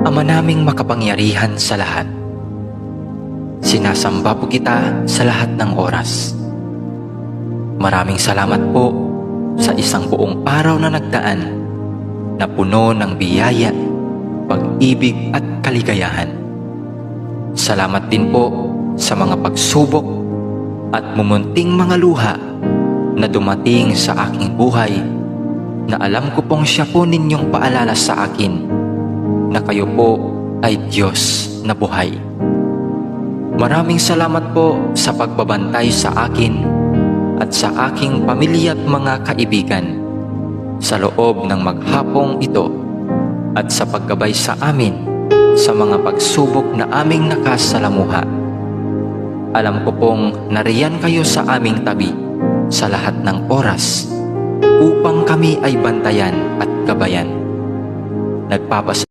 Ama naming makapangyarihan sa lahat, sinasamba po kita sa lahat ng oras. Maraming salamat po sa isang buong araw na nagdaan na puno ng biyaya, pag-ibig at kaligayahan. Salamat din po sa mga pagsubok at mumunting mga luha na dumating sa aking buhay, na alam ko pong siya po ninyong paalala sa akin na kayo po ay Diyos na buhay. Maraming salamat po sa pagbabantay sa akin at sa aking pamilya at mga kaibigan sa loob ng maghapong ito, at sa paggabay sa amin sa mga pagsubok na aming nakasalamuha. Alam ko pong nariyan kayo sa aming tabi sa lahat ng oras upang kami ay bantayan at gabayan. Nagpapasalamat